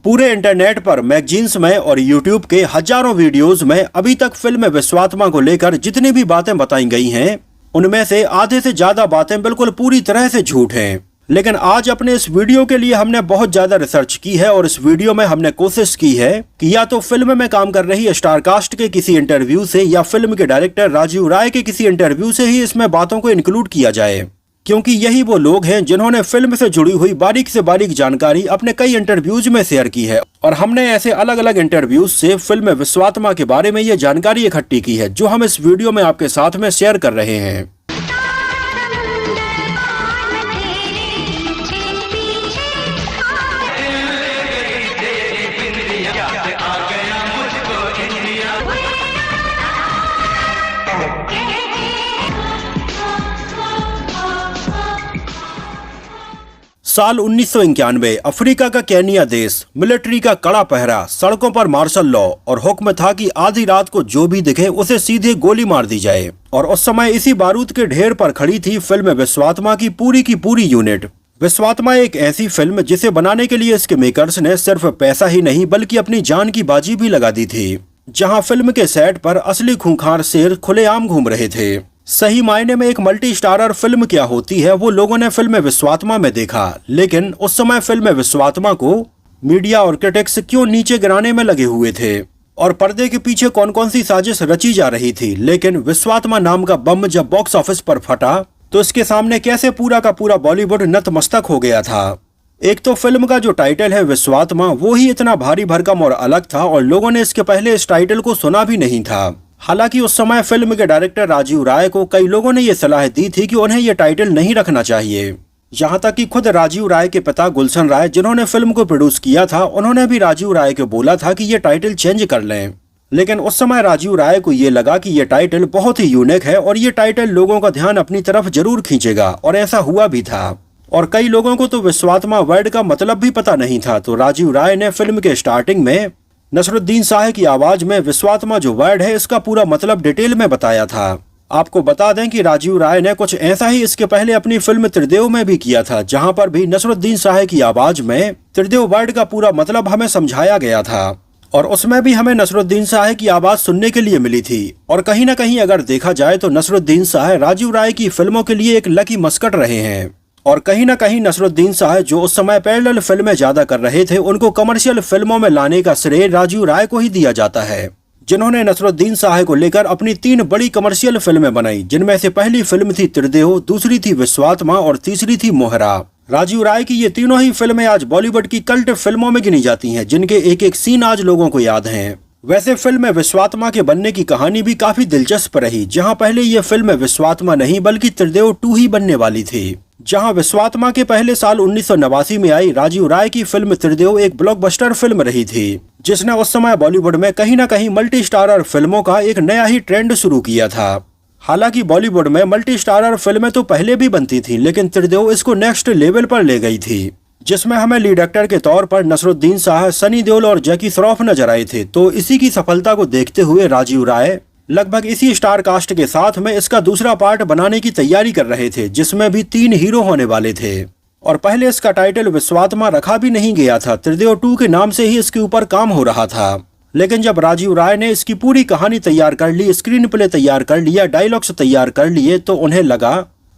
पूरे इंटरनेट पर मैगजीन्स में और यूट्यूब के हजारों वीडियोस में अभी तक फिल्म विश्वात्मा को लेकर जितनी भी बातें बताई गई हैं, उनमें से आधे से ज्यादा बातें बिल्कुल पूरी तरह से झूठ हैं। लेकिन आज अपने इस वीडियो के लिए हमने बहुत ज्यादा रिसर्च की है और इस वीडियो में हमने कोशिश की है कि या तो फिल्म में काम कर रही स्टारकास्ट के किसी इंटरव्यू से या फिल्म के डायरेक्टर राजीव राय के किसी इंटरव्यू से ही इसमें बातों को इंक्लूड किया जाए, क्योंकि यही वो लोग हैं जिन्होंने फिल्म से जुड़ी हुई बारीक से बारीक जानकारी अपने कई इंटरव्यूज में शेयर की है। और हमने ऐसे अलग अलग इंटरव्यूज से फिल्म विश्वात्मा के बारे में ये जानकारी इकट्ठी की है, जो हम इस वीडियो में आपके साथ में शेयर कर रहे हैं। साल 1991 अफ्रीका का केनिया देश, मिलिट्री का कड़ा पहरा, सड़कों पर मार्शल लॉ और हुक्म था कि आधी रात को जो भी दिखे उसे सीधे गोली मार दी जाए। और उस समय इसी बारूद के ढेर पर खड़ी थी फिल्म विश्वात्मा की पूरी यूनिट। विश्वात्मा एक ऐसी फिल्म जिसे बनाने के लिए इसके मेकर्स ने सिर्फ पैसा ही नहीं बल्कि अपनी जान की बाजी भी लगा दी थी। जहाँ फिल्म के सेट पर असली खूंखार शेर खुलेआम घूम रहे थे। सही मायने में एक मल्टी स्टारर फिल्म क्या होती है वो लोगों ने फिल्म विश्वात्मा में देखा, लेकिन उस समय फिल्म विश्वात्मा को मीडिया और क्रिटिक्स क्यों नीचे गिराने में लगे हुए थे और पर्दे के पीछे कौन कौन सी साजिश रची जा रही थी। लेकिन विश्वात्मा नाम का बम जब बॉक्स ऑफिस पर फटा तो इसके सामने कैसे पूरा का पूरा बॉलीवुड नतमस्तक हो गया था। एक तो फिल्म का जो टाइटल है विश्वात्मा, वो ही इतना भारी भरकम और अलग था और लोगों ने इसके पहले इस टाइटल को सुना भी नहीं था। हालांकि उस समय फिल्म के डायरेक्टर राजीव राय को कई लोगों ने यह सलाह दी थी कि उन्हें यह टाइटल नहीं रखना चाहिए। यहाँ तक कि खुद राजीव राय के पिता गुलशन राय, जिन्होंने फिल्म को प्रोड्यूस किया था, उन्होंने भी राजीव राय को बोला था कि ये टाइटल चेंज कर लें। लेकिन उस समय राजीव राय को ये लगा कि ये टाइटल बहुत ही यूनिक है और ये टाइटल लोगों का ध्यान अपनी तरफ जरूर खींचेगा, और ऐसा हुआ भी था। और कई लोगों को तो विश्वात्मा वर्ड का मतलब भी पता नहीं था, तो राजीव राय ने फिल्म के स्टार्टिंग में नसरुद्दीन शाह की आवाज में विश्वात्मा जो वर्ड है इसका पूरा मतलब डिटेल में बताया था। आपको बता दें कि राजीव राय ने कुछ ऐसा ही इसके पहले अपनी फिल्म त्रिदेव में भी किया था, जहां पर भी नसरुद्दीन शाह की आवाज में त्रिदेव वर्ड का पूरा मतलब हमें समझाया गया था और उसमें भी हमें नसरुद्दीन शाह की आवाज सुनने के लिए मिली थी। और कहीं न कहीं अगर देखा जाए तो नसरुद्दीन शाह राजीव राय की फिल्मों के लिए एक लकी मस्कट रहे हैं। और कहीं न कहीं नसरुद्दीन शाह जो उस समय पैरेलल फिल्में ज्यादा कर रहे थे, उनको कमर्शियल फिल्मों में लाने का श्रेय राजीव राय को ही दिया जाता है, जिन्होंने नसरुद्दीन शाह को लेकर अपनी 3 बड़ी कमर्शियल फिल्में बनाई, जिनमें से पहली फिल्म थी त्रिदेव, दूसरी थी विश्वात्मा और तीसरी थी मोहरा। राजीव राय की ये तीनों ही फिल्में आज बॉलीवुड की कल्ट फिल्मों में गिनी जाती हैं, जिनके एक एक सीन आज लोगों को याद हैं। वैसे फिल्म विश्वात्मा के बनने की कहानी भी काफी दिलचस्प रही, जहां पहले ये फिल्म विश्वात्मा नहीं बल्कि त्रिदेव 2 ही बनने वाली थी। जहां विश्वात्मा के पहले साल 1989 में आई राजीव राय की फिल्म त्रिदेव एक ब्लॉकबस्टर फिल्म रही थी, जिसने उस समय बॉलीवुड में कहीं न कहीं मल्टी स्टारर फिल्मों का एक नया ही ट्रेंड शुरू किया था। हालांकि बॉलीवुड में मल्टी स्टारर फिल्में तो पहले भी बनती थी, लेकिन त्रिदेव इसको नेक्स्ट लेवल पर ले गई थी, जिसमें हमें लीड एक्टर के तौर पर नसरुद्दीन शाह, सनी देओल और जैकी श्रॉफ नजर आए थे। तो इसी की सफलता को देखते हुए राजीव राय लगभग इसी स्टार कास्ट के साथ में इसका दूसरा पार्ट बनाने की तैयारी कर रहे थे, जिसमें भी 3 हीरो होने वाले थे। और पहले इसका टाइटल विश्वात्मा रखा भी नहीं गया था, त्रिदेव 2 के नाम से ही इसके ऊपर काम हो रहा था। लेकिन जब राजीव राय ने इसकी पूरी कहानी तैयार कर ली, स्क्रीन प्ले तैयार कर लिया, डायलॉग्स तैयार कर लिए, तो उन्हें लगा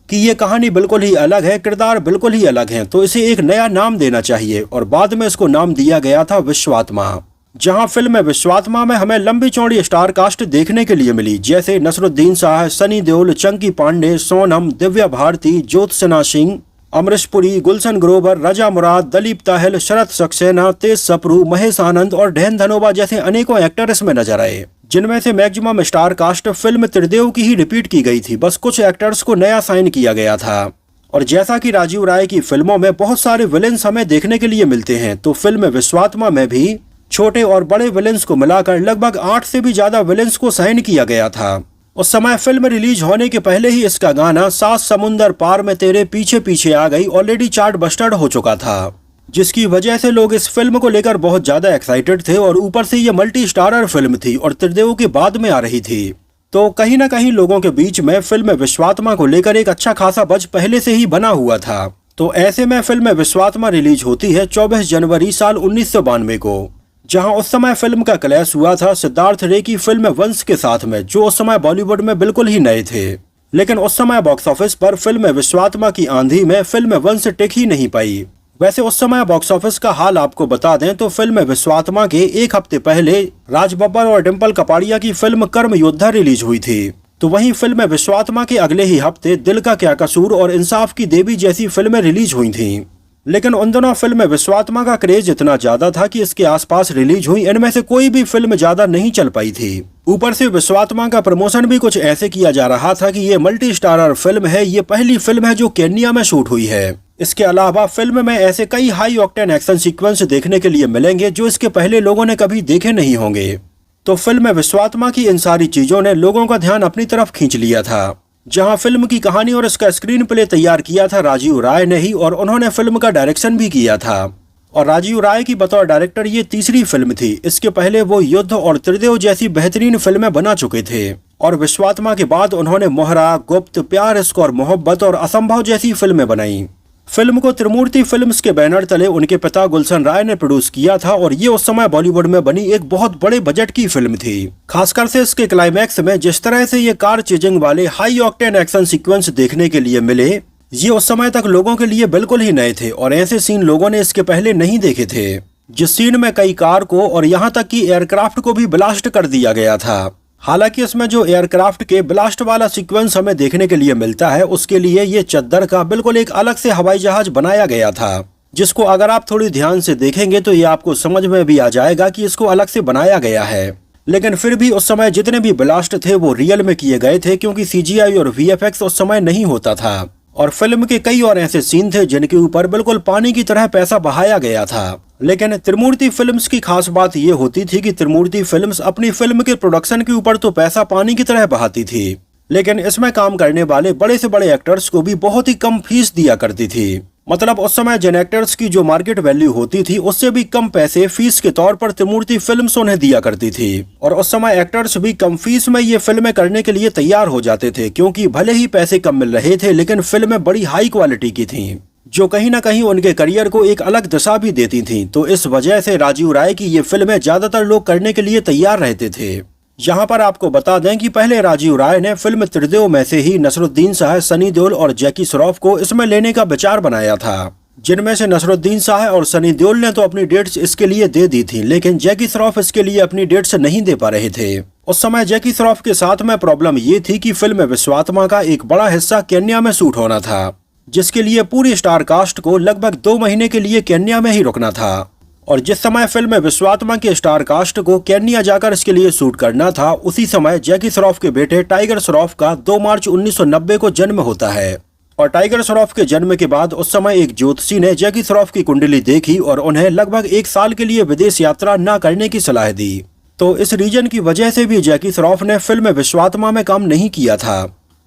कि ये कहानी बिल्कुल ही अलग है, किरदार बिल्कुल ही अलग हैं, तो इसे एक नया नाम देना चाहिए। और बाद में इसको नाम दिया गया था विश्वात्मा। जहां फिल्म विश्वात्मा में हमें लंबी चौड़ी स्टार कास्ट देखने के लिए मिली, जैसे नसरुद्दीन शाह, सनी देओल, चंकी पांडे, सोनम, दिव्या भारती, ज्योत्सना सिंह, अमरीश पुरी, गुलशन ग्रोवर, रजा मुराद, दलीप ताहिल, शरत सक्सेना, तेज सप्रू, महेश आनंद और ढैन धनोबा जैसे अनेकों एक्टर इसमें नजर आए, जिनमें से मैक्सिमम स्टार कास्ट फिल्म त्रिदेव की ही रिपीट की गई थी। बस कुछ एक्टर्स को नया साइन किया गया था। और जैसा कि राजीव राय की फिल्मों में बहुत सारे विलेंस हमें देखने के लिए मिलते हैं, तो फिल्म विश्वात्मा में भी छोटे और बड़े विलेंस को मिलाकर लगभग 8 से भी ज्यादा विलेंस को साइन किया गया था। उस समय फिल्म रिलीज होने के पहले ही इसका गाना 7 समुंदर पार में तेरे पीछे पीछे आ गई ऑलरेडी चार्ट बस्टर हो चुका था, जिसकी वजह से लोग इस फिल्म को लेकर बहुत ज्यादा एक्साइटेड थे। और ऊपर से ये मल्टी स्टारर फिल्म थी और त्रिदेव के बाद में आ रही थी, तो कहीं न कहीं लोगों के बीच में फिल्म विश्वात्मा को लेकर एक अच्छा खासा बज़ पहले से ही बना हुआ था। तो ऐसे में फिल्म विश्वात्मा रिलीज होती है 24 जनवरी साल 1992 को, जहां उस समय फिल्म का क्लैश हुआ था सिद्धार्थ रे की फिल्म वंश के साथ में, जो उस समय बॉलीवुड में बिल्कुल ही नए थे। लेकिन उस समय बॉक्स ऑफिस पर फिल्म विश्वात्मा की आंधी में फिल्म वंश टिक ही नहीं पाई। वैसे उस समय बॉक्स ऑफिस का हाल आपको बता दें तो फिल्म विश्वात्मा के एक हफ्ते पहले राज बब्बर और डिम्पल कपाड़िया की फिल्म कर्म योद्धा रिलीज हुई थी। तो वहीं फिल्म विश्वात्मा के अगले ही हफ्ते दिल का क्या कसूर और इंसाफ की देवी जैसी फिल्में रिलीज हुई थीं। लेकिन उन दोनों फिल्म विश्वात्मा का क्रेज इतना ज्यादा था कि इसके आसपास रिलीज हुई इनमें से कोई भी फिल्म ज्यादा नहीं चल पाई थी। ऊपर से विश्वात्मा का प्रमोशन भी कुछ ऐसे किया जा रहा था कि ये मल्टी स्टारर फिल्म है, ये पहली फिल्म है जो केन्या में शूट हुई है। इसके अलावा फिल्म में ऐसे कई हाई ऑक्टेन एक्शन सीक्वेंस देखने के लिए मिलेंगे जो इसके पहले लोगों ने कभी देखे नहीं होंगे। तो फिल्म विश्वात्मा की इन सारी चीजों ने लोगों का ध्यान अपनी तरफ खींच लिया था। जहां फिल्म की कहानी और इसका स्क्रीन प्ले तैयार किया था राजीव राय ने ही, और उन्होंने फिल्म का डायरेक्शन भी किया था। और राजीव राय की बतौर डायरेक्टर ये तीसरी फिल्म थी। इसके पहले वो युद्ध और त्रिदेव जैसी बेहतरीन फिल्में बना चुके थे, और विश्वात्मा के बाद उन्होंने मोहरा, गुप्त, प्यार इश्क और मोहब्बत और असंभव जैसी फिल्में बनाई। फिल्म को त्रिमूर्ति फिल्म्स के बैनर तले उनके पिता गुलशन राय ने प्रोड्यूस किया था, और ये उस समय बॉलीवुड में बनी एक बहुत बड़े बजट की फिल्म थी। खासकर से इसके क्लाइमैक्स में जिस तरह से ये कार चेजिंग वाले हाई ऑक्टेन एक्शन सीक्वेंस देखने के लिए मिले, ये उस समय तक लोगों के लिए बिल्कुल ही नए थे, और ऐसे सीन लोगों ने इसके पहले नहीं देखे थे, जिस सीन में कई कार को और यहाँ तक कि एयरक्राफ्ट को भी ब्लास्ट कर दिया गया था। हालांकि इसमें जो एयरक्राफ्ट के ब्लास्ट वाला सीक्वेंस हमें देखने के लिए मिलता है, उसके लिए ये चद्दर का बिल्कुल एक अलग से हवाई जहाज बनाया गया था, जिसको अगर आप थोड़ी ध्यान से देखेंगे तो ये आपको समझ में भी आ जाएगा कि इसको अलग से बनाया गया है। लेकिन फिर भी उस समय जितने भी ब्लास्ट थे वो रियल में किए गए थे, क्योंकि CGI और VFX उस समय नहीं होता था। और फिल्म के कई और ऐसे सीन थे जिनके ऊपर बिल्कुल पानी की तरह पैसा बहाया गया था। लेकिन त्रिमूर्ति फिल्म्स की खास बात ये होती थी कि त्रिमूर्ति फिल्म्स अपनी फिल्म के प्रोडक्शन के ऊपर तो पैसा पानी की तरह बहाती थी, लेकिन इसमें काम करने वाले बड़े से बड़े एक्टर्स को भी बहुत ही कम फीस दिया करती थी। मतलब उस समय जिन एक्टर्स की जो मार्केट वैल्यू होती थी उससे भी कम पैसे फीस के तौर पर त्रिमूर्ति फिल्म्स उन्हें दिया करती थी। और उस समय एक्टर्स भी कम फीस में ये फिल्में करने के लिए तैयार हो जाते थे, क्योंकि भले ही पैसे कम मिल रहे थे लेकिन फिल्में बड़ी हाई क्वालिटी की थीं, जो कहीं ना कहीं उनके करियर को एक अलग दिशा भी देती थीं। तो इस वजह से राजीव राय की ये फिल्में ज्यादातर लोग करने के लिए तैयार रहते थे। यहाँ पर आपको बता दें कि पहले राजीव राय ने फिल्म त्रिदेव में से ही नसरुद्दीन शाह, सनी देओल और जैकी श्रॉफ को इसमें लेने का विचार बनाया था, जिनमें से नसरुद्दीन शाह और सनी देओल ने तो अपनी डेट्स इसके लिए दे दी थी, लेकिन जैकी श्रॉफ इसके लिए अपनी डेट्स नहीं दे पा रहे थे। उस समय जैकी श्रॉफ के साथ में प्रॉब्लम ये थी कि फिल्म विश्वात्मा का एक बड़ा हिस्सा केन्या में शूट होना था, जिसके लिए पूरी स्टार कास्ट को लगभग 2 महीने के लिए केन्या में ही रुकना था। और जिस समय फिल्म विश्वात्मा के स्टार कास्ट को केन्या जाकर इसके लिए शूट करना था, उसी समय जैकी श्रॉफ के बेटे टाइगर श्रॉफ का 2 मार्च 1990 को जन्म होता है। और टाइगर श्रॉफ के जन्म के बाद उस समय एक ज्योतिषी ने जैकी श्रॉफ की कुंडली देखी और उन्हें लगभग 1 साल के लिए विदेश यात्रा न करने की सलाह दी। तो इस रीजन की वजह से भी जैकी श्रॉफ ने फिल्म विश्वात्मा में काम नहीं किया था,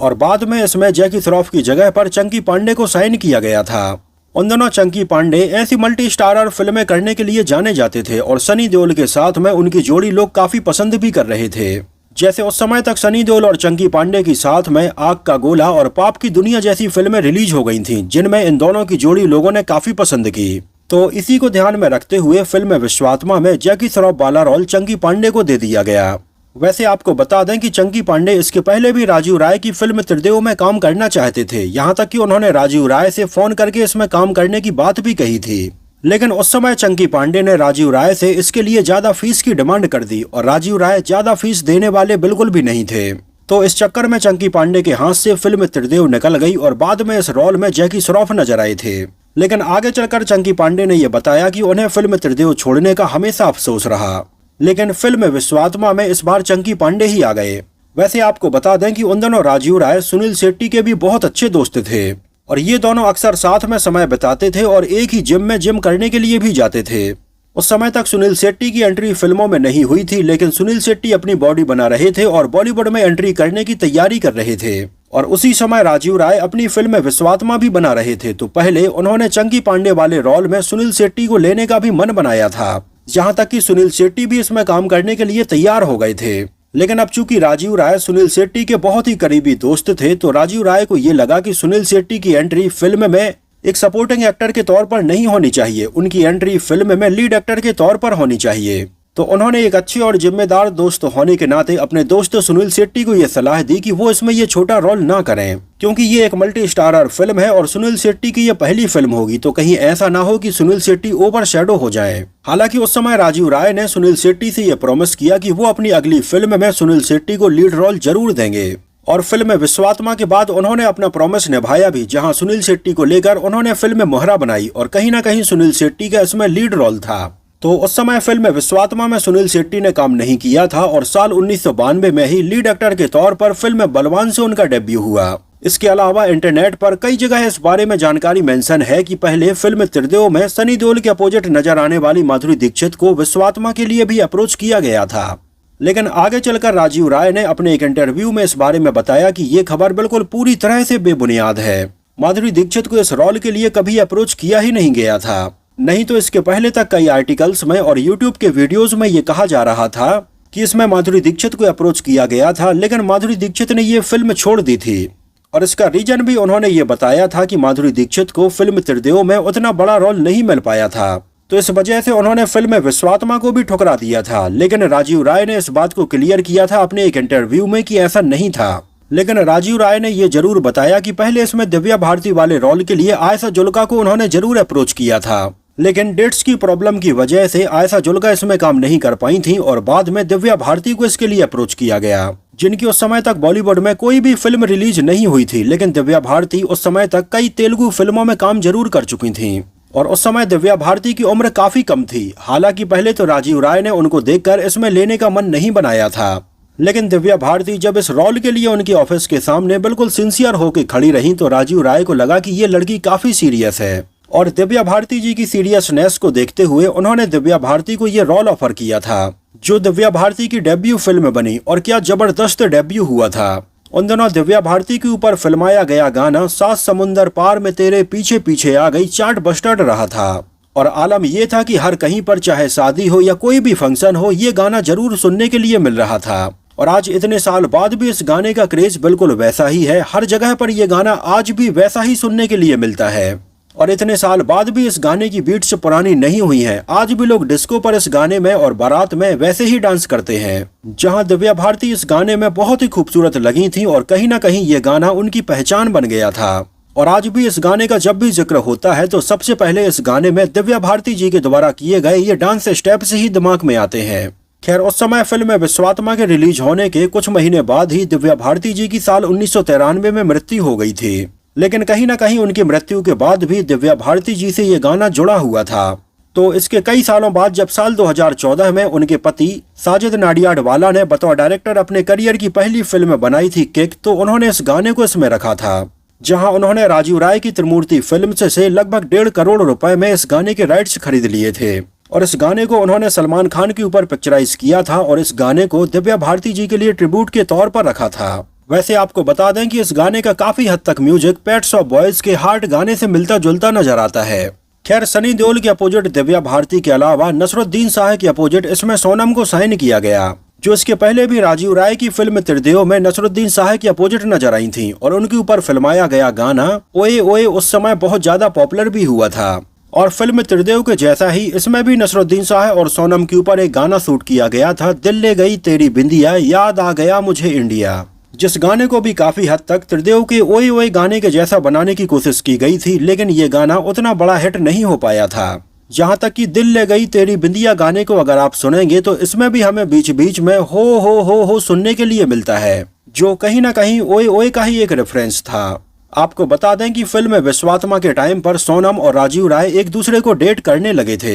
और बाद में इसमें जैकी श्रॉफ की जगह पर चंकी पांडे को साइन किया गया था। उन दोनों चंकी पांडे ऐसी मल्टी स्टारर फिल्में करने के लिए जाने जाते थे, और सनी देओल के साथ में उनकी जोड़ी लोग काफी पसंद भी कर रहे थे। जैसे उस समय तक सनी देओल और चंकी पांडे की साथ में आग का गोला और पाप की दुनिया जैसी फिल्में रिलीज हो गई थीं, जिनमें इन दोनों की जोड़ी लोगों ने काफी पसंद की। तो इसी को ध्यान में रखते हुए फिल्म विश्वात्मा में जैकी श्रॉफ वाला रोल चंकी पांडे को दे दिया गया। वैसे आपको बता दें कि चंकी पांडे इसके पहले भी राजीव राय की फिल्म त्रिदेव में काम करना चाहते थे, यहाँ तक कि उन्होंने राजीव राय से फोन करके इसमें काम करने की बात भी कही थी। लेकिन उस समय चंकी पांडे ने राजीव राय से इसके लिए ज्यादा फीस की डिमांड कर दी, और राजीव राय ज्यादा फीस देने वाले बिल्कुल भी नहीं थे। तो इस चक्कर में चंकी पांडे के हाथ से फिल्म त्रिदेव निकल गई, और बाद में इस रोल में जैकी श्रॉफ नजर आए थे। लेकिन आगे चलकर चंकी पांडे ने यह बताया कि उन्हें फिल्म त्रिदेव छोड़ने का हमेशा अफसोस रहा, लेकिन फिल्म विश्वात्मा में इस बार चंकी पांडे ही आ गए। वैसे आपको बता दें कि उन दोनों राजीव राय सुनील शेट्टी के भी बहुत अच्छे दोस्त थे, और ये दोनों अक्सर साथ में समय बिताते थे और एक ही जिम में जिम करने के लिए भी जाते थे। उस समय तक सुनील शेट्टी की एंट्री फिल्मों में नहीं हुई थी, लेकिन सुनील शेट्टी अपनी बॉडी बना रहे थे और बॉलीवुड में एंट्री करने की तैयारी कर रहे थे। और उसी समय राजीव राय अपनी फिल्म विश्वात्मा भी बना रहे थे। तो पहले उन्होंने चंकी पांडे वाले रोल में सुनील शेट्टी को लेने का भी मन बनाया था, यहाँ तक कि सुनील शेट्टी भी इसमें काम करने के लिए तैयार हो गए थे। लेकिन अब चूंकि राजीव राय सुनील शेट्टी के बहुत ही करीबी दोस्त थे, तो राजीव राय को ये लगा कि सुनील शेट्टी की एंट्री फिल्म में एक सपोर्टिंग एक्टर के तौर पर नहीं होनी चाहिए, उनकी एंट्री फिल्म में लीड एक्टर के तौर पर होनी चाहिए। तो उन्होंने एक अच्छे और जिम्मेदार दोस्त होने के नाते अपने दोस्त सुनील शेट्टी को यह सलाह दी कि वो इसमें ये छोटा रोल ना करें, क्योंकि ये एक मल्टी स्टारर फिल्म है और सुनील शेट्टी की ये पहली फिल्म होगी, तो कहीं ऐसा ना हो कि सुनील शेट्टी ओवर शैडो हो जाए। हालांकि उस समय राजीव राय ने सुनील शेट्टी से ये प्रॉमिस किया कि वो अपनी अगली फिल्म में सुनील शेट्टी को लीड रोल जरूर देंगे, और फिल्म विश्वात्मा के बाद उन्होंने अपना प्रॉमिस निभाया भी, जहां सुनील शेट्टी को लेकर उन्होंने फिल्म मोहरा बनाई और कहीं ना कहीं सुनील शेट्टी का इसमें लीड रोल था। तो उस समय फिल्म विश्वात्मा में सुनील शेट्टी ने काम नहीं किया था और साल 1992 में ही लीड एक्टर के तौर पर फिल्म बलवान से उनका डेब्यू हुआ। इसके अलावा इंटरनेट पर कई जगह इस बारे में जानकारी मेंशन है कि पहले फिल्म त्रिदेव में सनी देओल के अपोजिट नजर आने वाली माधुरी दीक्षित को विश्वात्मा के लिए भी अप्रोच किया गया था, लेकिन आगे चलकर राजीव राय ने अपने एक इंटरव्यू में इस बारे में बताया कि ये खबर बिल्कुल पूरी तरह से बेबुनियाद है। माधुरी दीक्षित को इस रोल के लिए कभी अप्रोच किया ही नहीं गया था। नहीं तो इसके पहले तक कई आर्टिकल्स में और यूट्यूब के वीडियोस में ये कहा जा रहा था कि इसमें माधुरी दीक्षित को अप्रोच किया गया था, लेकिन माधुरी दीक्षित ने ये फिल्म छोड़ दी थी। और इसका रीजन भी उन्होंने ये बताया था कि माधुरी दीक्षित को फिल्म त्रिदेव में उतना बड़ा रोल नहीं मिल पाया था, तो इस वजह से उन्होंने फिल्म विश्वात्मा को भी ठुकरा दिया था। लेकिन राजीव राय ने इस बात को क्लियर किया था अपने एक इंटरव्यू में कि ऐसा नहीं था। लेकिन राजीव राय ने ये जरूर बताया कि पहले इसमें दिव्या भारती वाले रोल के लिए आयशा जुल्का को उन्होंने जरूर अप्रोच किया था, लेकिन डेट्स की प्रॉब्लम की वजह से आयशा जुल्का इसमें काम नहीं कर पाई थी और बाद में दिव्या भारती को इसके लिए अप्रोच किया गया, जिनकी उस समय तक बॉलीवुड में कोई भी फिल्म रिलीज नहीं हुई थी। लेकिन दिव्या भारती उस समय तक कई तेलुगु फिल्मों में काम जरूर कर चुकी थी और उस समय दिव्या भारती की उम्र काफी कम थी। हालांकि पहले तो राजीव राय ने उनको देखकर इसमें लेने का मन नहीं बनाया था, लेकिन दिव्या भारती जब इस रोल के लिए उनके ऑफिस के सामने बिल्कुल सिंसियर होकर खड़ी रही तो राजीव राय को लगा कि ये लड़की काफी सीरियस है, और दिव्या भारती जी की सीरियसनेस को देखते हुए उन्होंने दिव्या भारती को ये रोल ऑफर किया था, जो दिव्या भारती की डेब्यू फिल्म बनी। और क्या जबरदस्त डेब्यू हुआ था। उन दिनों दिव्या भारती के ऊपर फिल्माया गया गाना सात समुंदर पार में तेरे पीछे पीछे आ गई चार्ट बस्टर रहा था, और आलम ये था कि हर कहीं पर चाहे शादी हो या कोई भी फंक्शन हो, ये गाना जरूर सुनने के लिए मिल रहा था। और आज इतने साल बाद भी इस गाने का क्रेज बिल्कुल वैसा ही है, हर जगह पर ये गाना आज भी वैसा ही सुनने के लिए मिलता है। और इतने साल बाद भी इस गाने की बीट्स पुरानी नहीं हुई हैं, आज भी लोग डिस्को पर इस गाने में और बारात में वैसे ही डांस करते हैं। जहां दिव्या भारती इस गाने में बहुत ही खूबसूरत लगी थी और कहीं ना कहीं ये गाना उनकी पहचान बन गया था। और आज भी इस गाने का जब भी जिक्र होता है तो सबसे पहले इस गाने में दिव्या भारती जी के द्वारा किए गए ये डांस स्टेप्स ही दिमाग में आते हैं। खैर, उस समय फिल्म विश्वात्मा के रिलीज होने के कुछ महीने बाद ही दिव्या भारती जी की साल 1993 में मृत्यु हो गई थी, लेकिन कहीं ना कहीं उनकी मृत्यु के बाद भी दिव्या भारती जी से ये गाना जुड़ा हुआ था। तो इसके कई सालों बाद जब साल 2014 में उनके पति साजिद नाडियाडवाला ने बतौर डायरेक्टर अपने करियर की पहली फिल्म बनाई थी किक, तो उन्होंने इस गाने को इसमें रखा था, जहां उन्होंने राजीव राय की त्रिमूर्ति फिल्म से लगभग 1.5 करोड़ रुपए में इस गाने के राइट्स खरीद लिए थे। और इस गाने को उन्होंने सलमान खान के ऊपर पिक्चराइज किया था और इस गाने को दिव्या भारती जी के लिए ट्रिब्यूट के तौर पर रखा था। वैसे आपको बता दें कि इस गाने का काफी हद तक म्यूजिक पेट शॉप बॉयज के हार्ट गाने से मिलता जुलता नजर आता है। खैर, सनी देओल के अपोजिट दिव्या भारती के अलावा नसरुद्दीन शाह के अपोजिट इसमें सोनम को साइन किया गया, जो इसके पहले भी राजीव राय की फिल्म त्रिदेव में नसरुद्दीन शाह के अपोजिट नजर आई थी और उनके ऊपर फिल्माया गया गाना ओए ओए उस समय बहुत ज्यादा पॉपुलर भी हुआ था। और फिल्म त्रिदेव के जैसा ही इसमें भी नसरुद्दीन शाह और सोनम के ऊपर एक गाना शूट किया गया था, दिल ले गई तेरी बिंदिया याद आ गया मुझे इंडिया, जिस गाने को भी काफी हद तक त्रिदेव के ओए ओए गाने के जैसा बनाने की कोशिश की गई थी, लेकिन ये गाना उतना बड़ा हिट नहीं हो पाया था। जहां तक कि दिल ले गई तेरी बिंदिया गाने को अगर आप सुनेंगे तो इसमें भी हमें बीच बीच में हो सुनने के लिए मिलता है, जो कहीं ना कहीं ओए ओए का ही एक रेफरेंस था। आपको बता दें कि फिल्म विश्वात्मा के टाइम पर सोनम और राजीव राय एक दूसरे को डेट करने लगे थे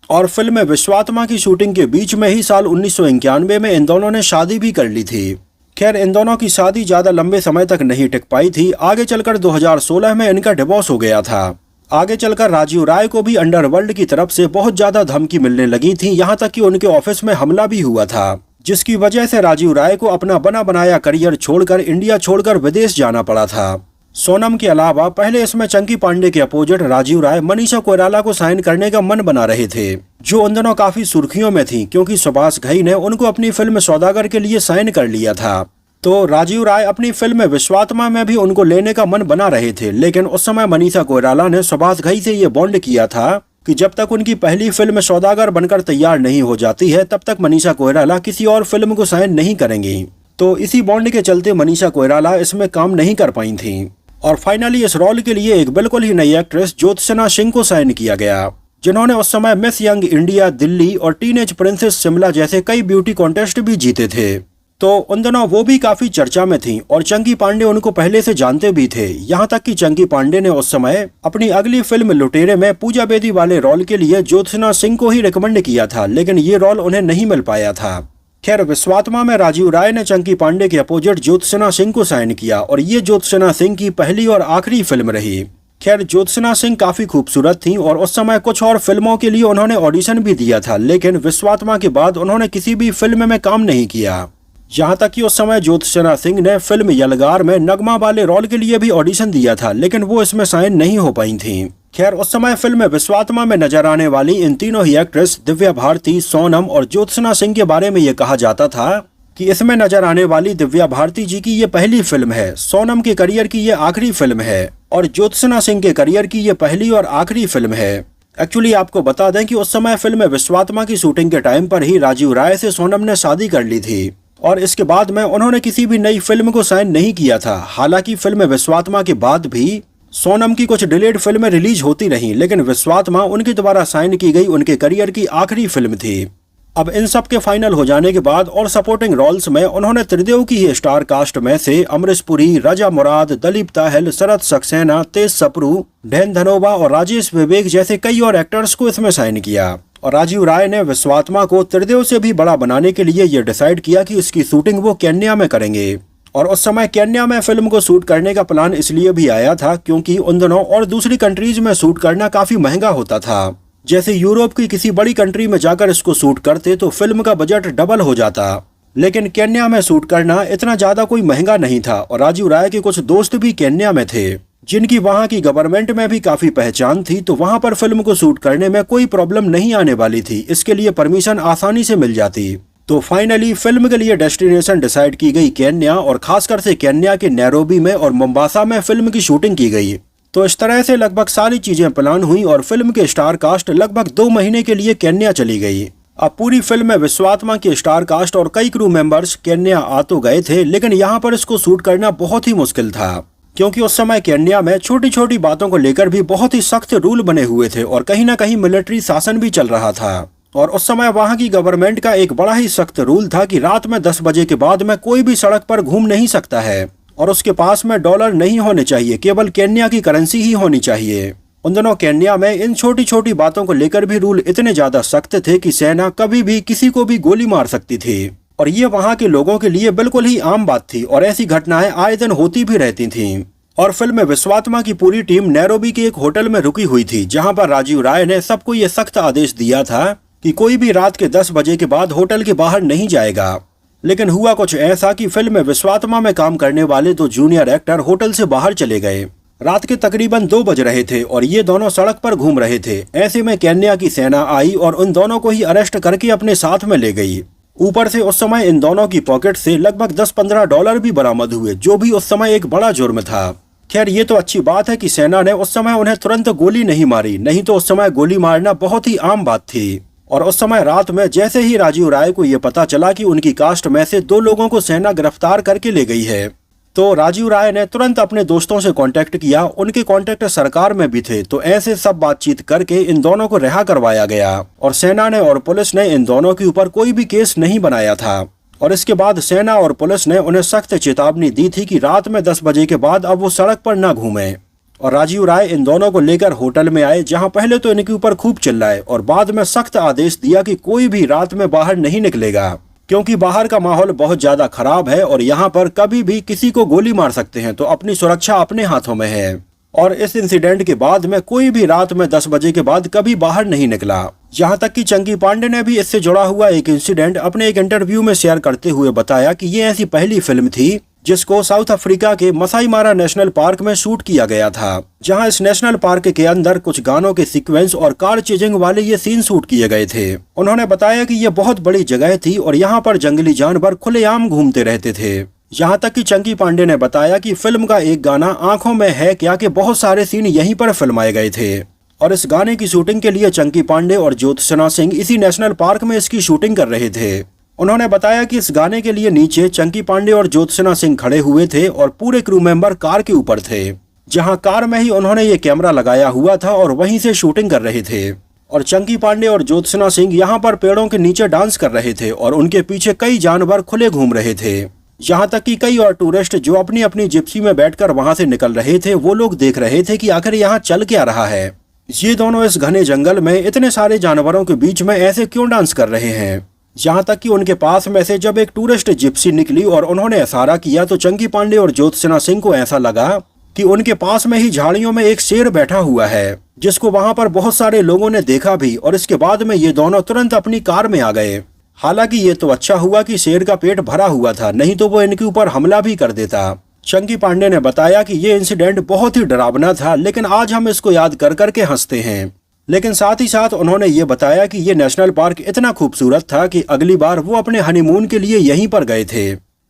और फिल्म विश्वात्मा की शूटिंग के बीच में ही साल 1991 में इन दोनों ने शादी भी कर ली थी। खैर, इन दोनों की शादी ज्यादा लंबे समय तक नहीं टिक पाई थी, आगे चलकर 2016 में इनका डिवोर्स हो गया था। आगे चलकर राजीव राय को भी अंडरवर्ल्ड की तरफ से बहुत ज्यादा धमकी मिलने लगी थी, यहाँ तक कि उनके ऑफिस में हमला भी हुआ था, जिसकी वजह से राजीव राय को अपना बना बनाया करियर छोड़कर इंडिया छोड़कर विदेश जाना पड़ा था। सोनम के अलावा पहले इसमें चंकी पांडे के अपोजिट राजीव राय मनीषा कोइराला को साइन करने का मन बना रहे थे, जो उन दिनों काफी सुर्खियों में थी क्योंकि सुभाष घई ने उनको अपनी फिल्म सौदागर के लिए साइन कर लिया था। तो राजीव राय अपनी फिल्म विश्वात्मा में भी उनको लेने का मन बना रहे थे, लेकिन उस समय मनीषा कोइराला ने सुभाष घई से ये बॉन्ड किया था कि जब तक उनकी पहली फिल्म सौदागर बनकर तैयार नहीं हो जाती है तब तक मनीषा कोइराला किसी और फिल्म को साइन नहीं करेंगी। तो इसी बॉन्ड के चलते मनीषा कोइराला इसमें काम नहीं कर पाई थी और फाइनली इस रोल के लिए एक बिल्कुल ही नई एक्ट्रेस ज्योत्सना सिंह को साइन किया गया, जिन्होंने उस समय मिस यंग इंडिया दिल्ली और टीनेज प्रिंसेस शिमला जैसे कई ब्यूटी कॉन्टेस्ट भी जीते थे। तो उन दिनों वो भी काफी चर्चा में थी और चंकी पांडे उनको पहले से जानते भी थे। यहाँ तक कि चंकी पांडे ने उस समय अपनी अगली फिल्म लुटेरे में पूजा बेदी वाले रोल के लिए ज्योत्सना सिंह को ही रिकमेंड किया था, लेकिन ये रोल उन्हें नहीं मिल पाया था। खैर, विश्वात्मा में राजीव राय ने चंकी पांडे के अपोजिट ज्योत्सना सिंह को साइन किया और ये ज्योत्सना सिंह की पहली और आखिरी फिल्म रही। खैर, ज्योत्सना सिंह काफी खूबसूरत थी और उस समय कुछ और फिल्मों के लिए उन्होंने ऑडिशन भी दिया था, लेकिन विश्वात्मा के बाद उन्होंने किसी भी फिल्म में काम नहीं किया। यहाँ तक कि उस समय ज्योत्सना सिंह ने फिल्म यलगार में नगमा वाले रोल के लिए भी ऑडिशन दिया था, लेकिन वो इसमें साइन नहीं हो पाई थी। खैर, उस समय फिल्म विश्वात्मा में नजर आने वाली इन तीनों ही एक्ट्रेस दिव्या भारती, सोनम और ज्योत्सना सिंह के बारे में ये कहा जाता था कि इसमें नजर आने वाली दिव्या भारती जी की ये पहली फिल्म है, सोनम के करियर की ये आखिरी फिल्म है और ज्योत्सना सिंह के करियर की ये पहली और आखिरी फिल्म है। एक्चुअली आपको बता दें कि उस समय फिल्म विश्वात्मा की शूटिंग के टाइम पर ही राजीव राय से सोनम ने शादी कर ली थी और इसके बाद में उन्होंने किसी भी नई फिल्म को साइन नहीं किया था। हालांकि फिल्म विश्वात्मा के बाद भी सोनम की कुछ डिलेड फिल्में रिलीज होती रहीं, लेकिन विश्वात्मा उनके द्वारा साइन की गई उनके करियर की आखिरी फिल्म थी। अब इन सब के फाइनल हो जाने के बाद और सपोर्टिंग रोल्स में उन्होंने त्रिदेव की ही स्टार कास्ट में से अमरीश पुरी, रजा मुराद, दलीप ताहल, शरद सक्सेना, तेज सप्रू, ढेन धनोबा और राजेश विवेक जैसे कई और एक्टर्स को इसमें साइन किया। और राजीव राय ने विश्वात्मा को त्रिदेव से भी बड़ा बनाने के लिए ये डिसाइड किया कि इसकी शूटिंग वो केन्या में करेंगे। और उस समय केन्या में फिल्म को शूट करने का प्लान इसलिए भी आया था क्योंकि उन दिनों और दूसरी कंट्रीज में शूट करना काफी महंगा होता था। जैसे यूरोप की किसी बड़ी कंट्री में जाकर इसको शूट करते तो फिल्म का बजट डबल हो जाता, लेकिन केन्या में शूट करना इतना ज्यादा कोई महंगा नहीं था और राजीव राय के कुछ दोस्त भी केन्या में थे जिनकी वहां की गवर्नमेंट में भी काफी पहचान थी, तो वहां पर फिल्म को शूट करने में कोई प्रॉब्लम नहीं आने वाली थी। इसके लिए परमिशन आसानी से मिल जाती। तो फाइनली फिल्म के लिए डेस्टिनेशन डिसाइड की गई केन्या और खासकर से केन्या के नैरोबी में और मोम्बासा में फिल्म की शूटिंग की गई। तो इस तरह से लगभग सारी चीजें प्लान हुई और फिल्म के स्टार कास्ट लगभग 2 महीने के लिए केन्या चली गई। अब पूरी फिल्म में विश्वात्मा के स्टार कास्ट और कई क्रू मेंबर्स केन्या आ तो गए थे, लेकिन यहाँ पर इसको शूट करना बहुत ही मुश्किल था क्योंकि उस समय केन्या में छोटी छोटी बातों को लेकर भी बहुत ही सख्त रूल बने हुए थे और कहीं ना कहीं मिलिट्री शासन भी चल रहा था। और उस समय वहां की गवर्नमेंट का एक बड़ा ही सख्त रूल था कि रात में 10 बजे के बाद में कोई भी सड़क पर घूम नहीं सकता है और उसके पास में डॉलर नहीं होने चाहिए, केवल केन्या की करेंसी ही होनी चाहिए। उन दिनों केन्या में इन छोटी छोटी बातों को लेकर भी रूल इतने ज्यादा सख्त थे कि सेना कभी भी किसी को भी गोली मार सकती थी और ये वहां के लोगों के लिए बिल्कुल ही आम बात थी और ऐसी घटनाएं आए दिन होती भी रहती थीं। और फिल्म विश्वात्मा की पूरी टीम नैरोबी के एक होटल में रुकी हुई थी जहां पर राजीव राय ने सबको ये सख्त आदेश दिया था कि कोई भी रात के 10 बजे के बाद होटल के बाहर नहीं जाएगा। लेकिन हुआ कुछ ऐसा कि फिल्म विश्वात्मा में काम करने वाले 2 जूनियर एक्टर होटल से बाहर चले गए। रात के तकरीबन 2 बज रहे थे और ये दोनों सड़क पर घूम रहे थे। ऐसे में केन्या की सेना आई और उन दोनों को ही अरेस्ट करके अपने साथ में ले गई। ऊपर से उस समय इन दोनों की पॉकेट से लगभग 10-15 डॉलर भी बरामद हुए, जो भी उस समय एक बड़ा जुर्म था। खैर, ये तो अच्छी बात है कि सेना ने उस समय उन्हें तुरंत गोली नहीं मारी, नहीं तो उस समय गोली मारना बहुत ही आम बात थी। और उस समय रात में जैसे ही राजीव राय को ये पता चला कि उनकी कास्ट में से 2 लोगों को सेना गिरफ्तार करके ले गई है, तो राजीव राय ने तुरंत अपने दोस्तों से कांटेक्ट किया। उनके कांटेक्ट सरकार में भी थे, तो ऐसे सब बातचीत करके इन दोनों को रिहा करवाया गया और सेना ने और पुलिस ने इन दोनों के ऊपर कोई भी केस नहीं बनाया था। और इसके बाद सेना और पुलिस ने उन्हें सख्त चेतावनी दी थी कि रात में 10 बजे के बाद अब वो सड़क पर न घूमें। और राजीव राय इन दोनों को लेकर होटल में आए, जहां पहले तो इनके ऊपर खूब चिल्लाए और बाद में सख्त आदेश दिया कि कोई भी रात में बाहर नहीं निकलेगा क्योंकि बाहर का माहौल बहुत ज्यादा खराब है और यहाँ पर कभी भी किसी को गोली मार सकते हैं, तो अपनी सुरक्षा अपने हाथों में है। और इस इंसिडेंट के बाद में कोई भी रात में 10 बजे के बाद कभी बाहर नहीं निकला। यहाँ तक कि चंकी पांडे ने भी इससे जुड़ा हुआ एक इंसिडेंट अपने एक इंटरव्यू में शेयर करते हुए बताया कि ये ऐसी पहली फिल्म थी जिसको साउथ अफ्रीका के मसाई मारा नेशनल पार्क में शूट किया गया था, जहां इस नेशनल पार्क के अंदर कुछ गानों के सीक्वेंस और कार चेजिंग वाले ये सीन शूट किए गए थे। उन्होंने बताया कि ये बहुत बड़ी जगह थी और यहाँ पर जंगली जानवर खुलेआम घूमते रहते थे। यहाँ तक कि चंकी पांडे ने बताया कि फिल्म का एक गाना आंखों में है क्या के बहुत सारे सीन यहीं पर फिल्माए गए थे और इस गाने की शूटिंग के लिए चंकी पांडे और ज्योत्सना सिंह इसी नेशनल पार्क में इसकी शूटिंग कर रहे थे। उन्होंने बताया कि इस गाने के लिए नीचे चंकी पांडे और ज्योत्सना सिंह खड़े हुए थे और पूरे क्रू मेंबर कार के ऊपर थे, जहां कार में ही उन्होंने ये कैमरा लगाया हुआ था और वहीं से शूटिंग कर रहे थे। और चंकी पांडे और ज्योत्सना सिंह यहाँ पर पेड़ों के नीचे डांस कर रहे थे और उनके पीछे कई जानवर खुले घूम रहे थे। यहाँ तक कि कई और टूरिस्ट जो अपनी अपनी जिप्सी में बैठकर वहां से निकल रहे थे वो लोग देख रहे थे कि आखिर यहाँ चल क्या रहा है। ये दोनों इस घने जंगल में इतने सारे जानवरों के बीच में ऐसे क्यों डांस कर रहे हैं। यहाँ तक कि उनके पास में से जब एक टूरिस्ट जिप्सी निकली और उन्होंने इशारा किया तो चंकी पांडे और ज्योत्सना सिंह को ऐसा लगा कि उनके पास में ही झाड़ियों में एक शेर बैठा हुआ है, जिसको वहां पर बहुत सारे लोगों ने देखा भी। और इसके बाद में ये दोनों तुरंत अपनी कार में आ गए। हालांकि ये तो अच्छा हुआ कि शेर का पेट भरा हुआ था, नहीं तो वो इनके ऊपर हमला भी कर देता। चंकी पांडे ने बताया कि ये इंसिडेंट बहुत ही डरावना था, लेकिन आज हम इसको याद कर करके हंसते हैं। लेकिन साथ ही साथ उन्होंने ये बताया कि ये नेशनल पार्क इतना खूबसूरत था कि अगली बार वो अपने हनीमून के लिए यहीं पर गए थे।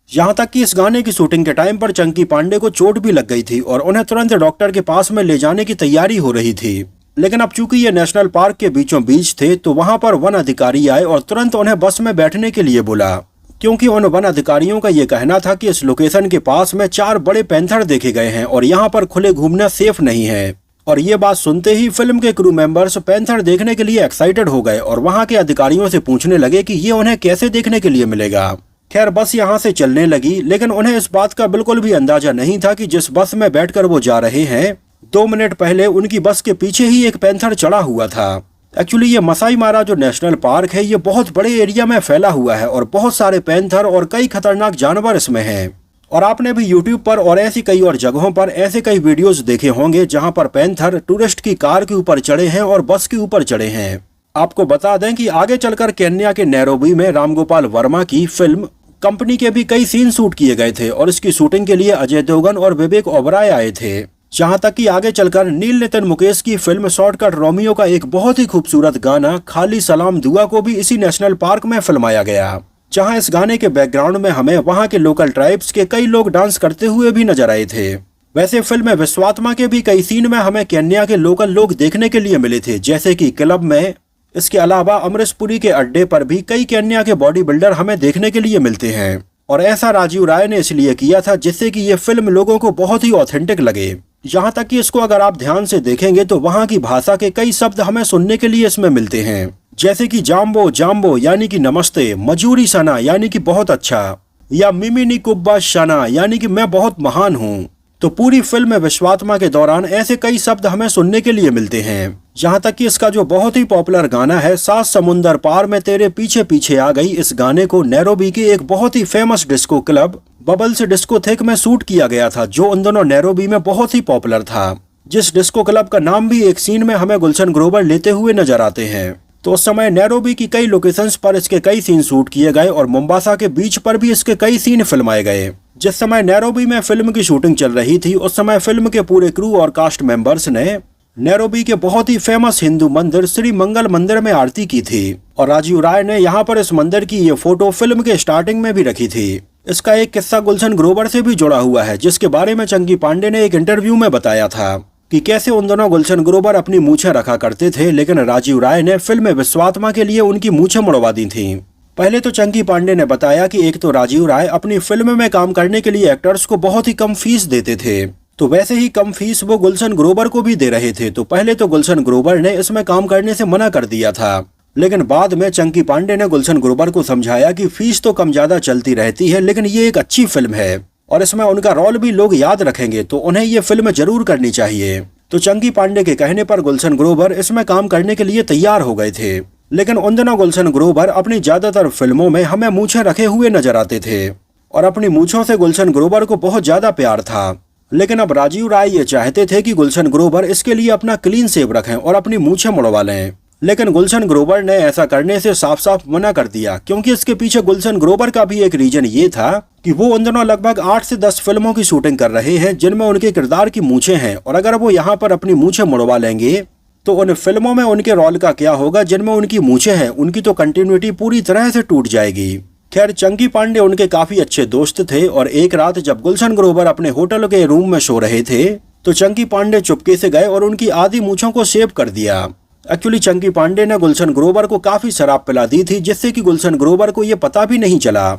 यहाँ तक कि इस गाने की शूटिंग के टाइम पर चंकी पांडे को चोट भी लग गई थी और उन्हें तुरंत डॉक्टर के पास में ले जाने की तैयारी हो रही थी। लेकिन अब चूंकि ये नेशनल पार्क के बीचों बीच थे तो वहां पर वन अधिकारी आए और तुरंत उन्हें बस में बैठने के लिए बोला, क्योंकि उन वन अधिकारियों का ये कहना था कि इस लोकेशन के पास में 4 बड़े पैंथर देखे गए हैं और यहाँ पर खुले घूमना सेफ नहीं है। और ये बात सुनते ही फिल्म के क्रू मेंबर्स पैंथर देखने के लिए एक्साइटेड हो गए और वहाँ के अधिकारियों से पूछने लगे कि ये उन्हें कैसे देखने के लिए मिलेगा। खैर बस यहाँ से चलने लगी, लेकिन उन्हें इस बात का बिल्कुल भी अंदाजा नहीं था कि जिस बस में बैठकर वो जा रहे हैं 2 मिनट पहले उनकी बस के पीछे ही एक पैंथर चढ़ा हुआ था। एक्चुअली ये मसाई मारा जो नेशनल पार्क है ये बहुत बड़े एरिया में फैला हुआ है और बहुत सारे पैंथर और कई खतरनाक जानवर इसमें हैं। और आपने भी YouTube पर और ऐसी कई और जगहों पर ऐसे कई वीडियोस देखे होंगे जहां पर पैंथर टूरिस्ट की कार के ऊपर चढ़े हैं और बस के ऊपर चढ़े हैं। आपको बता दें कि आगे चलकर केन्या के नैरोबी में रामगोपाल वर्मा की फिल्म कंपनी के भी कई सीन शूट किए गए थे और इसकी शूटिंग के लिए अजय देवगन और विवेक ओबराय आए थे। जहां तक कि आगे चलकर नील नितिन मुकेश की फिल्म शॉर्टकट रोमियो का एक बहुत ही खूबसूरत गाना खाली सलाम दुआ को भी इसी नेशनल पार्क में फिल्माया गया, जहां इस गाने के बैकग्राउंड में हमें वहां के लोकल ट्राइब्स के कई लोग डांस करते हुए भी नजर आए थे। वैसे फिल्म विश्वात्मा के भी कई सीन में हमें केन्या के लोकल लोग देखने के लिए मिले थे, जैसे कि क्लब में। इसके अलावा अमरीशपुरी के अड्डे पर भी कई केन्या के बॉडी बिल्डर हमें देखने के लिए मिलते हैं और ऐसा राजीव राय ने इसलिए किया था जिससे कि ये फिल्म लोगों को बहुत ही ऑथेंटिक लगे। यहाँ तक कि इसको अगर आप ध्यान से देखेंगे तो वहाँ की भाषा के कई शब्द हमें सुनने के लिए इसमें मिलते हैं, जैसे कि जाम्बो जाम्बो यानी कि नमस्ते, मजूरी सना यानी कि बहुत अच्छा, या मिमिनी कुब्बा शना यानी कि मैं बहुत महान हूँ। तो पूरी फिल्म विश्वात्मा के दौरान ऐसे कई शब्द हमें सुनने के लिए मिलते हैं। यहाँ तक कि इसका जो बहुत ही पॉपुलर गाना है 7 समुंदर पार में तेरे पीछे पीछे आ गई, इस गाने को नैरोबी के एक बहुत ही famous disco club Bubbles discotheque में शूट किया गया था, जो उन दोनों नैरोबी में बहुत ही पॉपुलर था। जिस डिस्को क्लब का नाम भी एक सीन में हमें गुलशन ग्रोवर लेते हुए नजर आते हैं। तो उस समय नैरोबी की कई लोकेशंस पर इसके कई सीन शूट किए गए और मोम्बासा के बीच पर भी इसके कई सीन फिल्माए गए। जिस समय नैरोबी में फिल्म की शूटिंग चल रही थी उस समय फिल्म के पूरे क्रू और कास्ट मेंबर्स ने नैरोबी के बहुत ही फेमस हिंदू मंदिर श्री मंगल मंदिर में आरती की थी और राजीव राय ने यहाँ पर इस मंदिर की ये फोटो फिल्म के स्टार्टिंग में भी रखी थी। इसका एक किस्सा गुलशन ग्रोवर से भी जुड़ा हुआ है, जिसके बारे में चंकी पांडे ने एक इंटरव्यू में बताया था कि कैसे उन दोनों गुलशन ग्रोवर अपनी मूछें रखा करते थे, लेकिन राजीव राय ने फिल्म विश्वात्मा के लिए उनकी मूछें मुड़वा दी थी। पहले तो चंकी पांडे ने बताया कि एक तो राजीव राय अपनी फिल्म में काम करने के लिए एक्टर्स को बहुत ही कम फीस देते थे, तो वैसे ही कम फीस वो गुलशन ग्रोवर को भी दे रहे थे। तो पहले तो गुलशन ग्रोवर ने इसमें काम करने से मना कर दिया था, लेकिन बाद में चंकी पांडे ने गुलशन ग्रोवर को समझाया कि फीस तो कम ज्यादा चलती रहती है, लेकिन ये एक अच्छी फिल्म है और इसमें उनका रोल भी लोग याद रखेंगे, तो उन्हें ये फिल्म जरूर करनी चाहिए। तो चंकी पांडे के कहने पर गुलशन ग्रोवर इसमें काम करने के लिए तैयार हो गए थे। लेकिन उन दिनों गुलशन ग्रोवर अपनी ज्यादातर फिल्मों में हमें मूछें रखे हुए नजर आते थे और अपनी मूछों से गुलशन ग्रोवर को बहुत ज्यादा प्यार था। लेकिन अब राजीव राय ये चाहते थे कि गुलशन ग्रोवर इसके लिए अपना क्लीन शेव रखें और अपनी मूछें मुड़वा लें, लेकिन गुलशन ग्रोवर ने ऐसा करने से साफ साफ मना कर दिया, क्योंकि इसके पीछे गुलशन ग्रोवर का भी एक रीजन ये था कि वो उन दिनों लगभग 8 से 10 फिल्मों की शूटिंग कर रहे हैं जिनमें उनके किरदार की मूछें हैं, और अगर वो यहाँ पर अपनी मूछें मुड़वा लेंगे तो उन फिल्मों में उनके रोल का क्या होगा जिनमें उनकी मूछें हैं, उनकी तो कंटिन्यूटी पूरी तरह से टूट जाएगी। खैर चंकी पांडे उनके काफी अच्छे दोस्त थे और एक रात जब गुलशन ग्रोवर अपने होटल के रूम में सो रहे थे तो चंकी पांडे चुपके से गए और उनकी आधी मूंछों को शेव कर दिया। एक्चुअली चंकी पांडे ने गुलशन ग्रोवर को काफी शराब पिला दी थी जिससे कि गुलशन ग्रोवर को ये पता भी नहीं चला।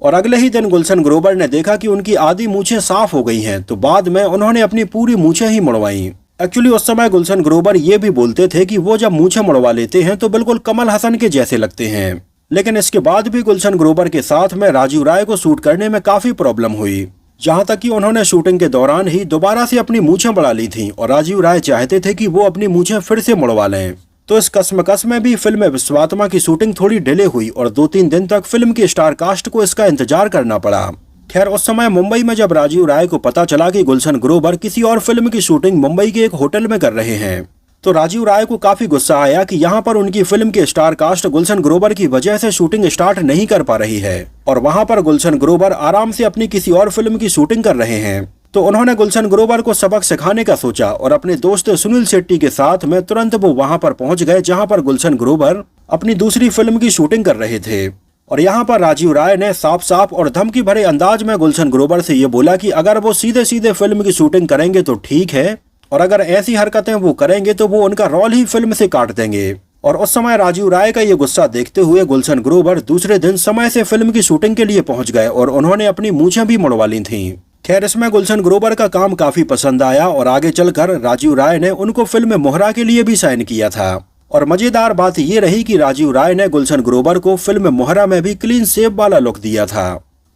और अगले ही दिन गुलशन ग्रोवर ने देखा कि उनकी आधी मूछें साफ हो गई हैं, तो बाद में उन्होंने अपनी पूरी मूछें ही मुड़वाई। एक्चुअली उस समय गुलशन ग्रोवर ये भी बोलते थे कि वो जब मूछें मुड़वा लेते हैं तो बिल्कुल कमल हसन के जैसे लगते हैं। लेकिन इसके बाद भी गुलशन ग्रोवर के साथ में राजीव राय को शूट करने में काफी प्रॉब्लम हुई, जहां तक कि उन्होंने शूटिंग के दौरान ही दोबारा से अपनी मूछें बढ़ा ली थी और राजीव राय चाहते थे कि वो अपनी मूछें फिर से मुड़वा लें। तो इस कश्मकश में भी फिल्म विश्वात्मा की शूटिंग थोड़ी डिले हुई और 2-3 दिन तक फिल्म की स्टार कास्ट को इसका इंतजार करना पड़ा। खैर उस समय मुंबई में जब राजीव राय को पता चला कि गुलशन ग्रोवर किसी और फिल्म की शूटिंग मुंबई के एक होटल में कर रहे हैं तो राजीव राय को काफी गुस्सा आया कि यहाँ पर उनकी फिल्म की स्टार कास्ट गुलशन ग्रोवर की वजह से शूटिंग स्टार्ट नहीं कर पा रही है और वहाँ पर गुलशन ग्रोवर आराम से अपनी किसी और फिल्म की शूटिंग कर रहे हैं। तो उन्होंने गुलशन ग्रोवर को सबक सिखाने का सोचा और अपने दोस्त सुनील शेट्टी के साथ में तुरंत वो वहां पर पहुंच गए जहां पर गुलशन ग्रोवर अपनी दूसरी फिल्म की शूटिंग कर रहे थे। और यहां पर राजीव राय ने साफ साफ और धमकी भरे अंदाज में गुलशन ग्रोवर से ये बोला कि अगर वो सीधे सीधे फिल्म की शूटिंग करेंगे तो ठीक है और अगर ऐसी हरकतें वो करेंगे तो वो उनका रोल ही फिल्म से काट देंगे। और उस समय राजीव राय का ये गुस्सा देखते हुए गुलशन ग्रोवर दूसरे दिन समय से फिल्म की शूटिंग के लिए पहुंच गए और उन्होंने अपनी मूछें भी मुड़वा ली थी। खैर इसमें गुलशन ग्रोवर का काम काफी पसंद आया और आगे चलकर राजीव राय ने उनको फिल्म मोहरा के लिए भी साइन किया था। और मजेदार बात ये रही कि राजीव राय ने गुलशन ग्रोवर को फिल्म मोहरा में भी क्लीन शेव वाला लुक दिया था।